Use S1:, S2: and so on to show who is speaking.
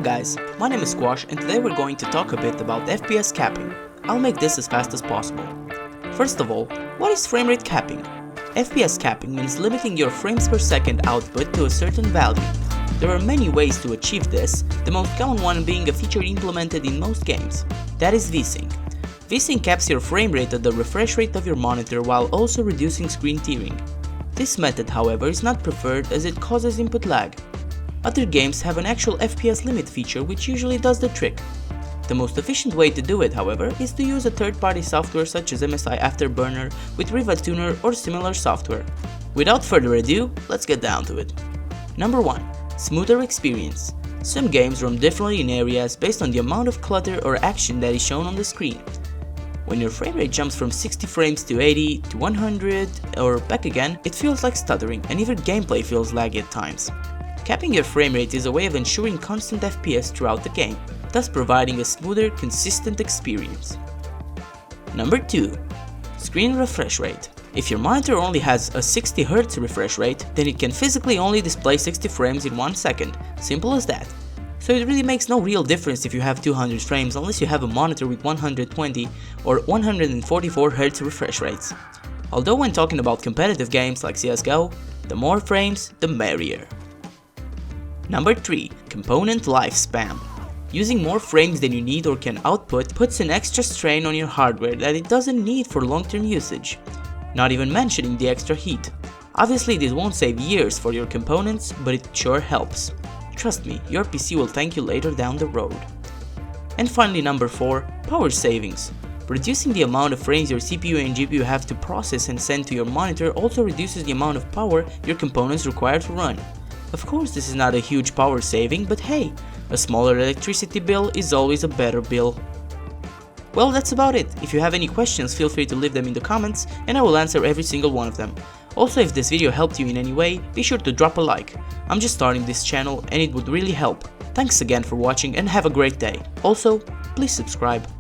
S1: guys, my name is Squash and today we're going to talk a bit about FPS capping. I'll make this as fast as possible. First of all, what is frame rate capping? FPS capping means limiting your frames per second output to a certain value. There are many ways to achieve this, the most common one being a feature implemented in most games. That is VSync. VSync caps your frame rate at the refresh rate of your monitor while also reducing screen tearing. This method, however, is not preferred as it causes input lag. Other games have an actual FPS limit feature which usually does the trick. The most efficient way to do it, however, is to use a third-party software such as MSI Afterburner with Riva Tuner or similar software. Without further ado, let's get down to it. Number 1. Smoother experience. Some games run differently in areas based on the amount of clutter or action that is shown on the screen. When your frame rate jumps from 60 frames to 80 to 100 or back again, it feels like stuttering and even gameplay feels laggy at times. Capping your frame rate is a way of ensuring constant FPS throughout the game, thus providing a smoother, consistent experience. Number 2. Screen refresh rate. If your monitor only has a 60Hz refresh rate, then it can physically only display 60 frames in 1 second, simple as that. So it really makes no real difference if you have 200 frames unless you have a monitor with 120 or 144Hz refresh rates. Although when talking about competitive games like CSGO, the more frames, the merrier. Number 3. Component lifespan. Using more frames than you need or can output puts an extra strain on your hardware that it doesn't need for long-term usage, not even mentioning the extra heat. Obviously this won't save years for your components, but it sure helps. Trust me, your PC will thank you later down the road. And finally, number 4. Power savings. Reducing the amount of frames your CPU and GPU have to process and send to your monitor also reduces the amount of power your components require to run. Of course this is not a huge power saving, but hey, a smaller electricity bill is always a better bill. Well, that's about it. If you have any questions, feel free to leave them in the comments and I will answer every single one of them. Also, if this video helped you in any way, be sure to drop a like. I'm just starting this channel and it would really help. Thanks again for watching and have a great day. Also, please subscribe.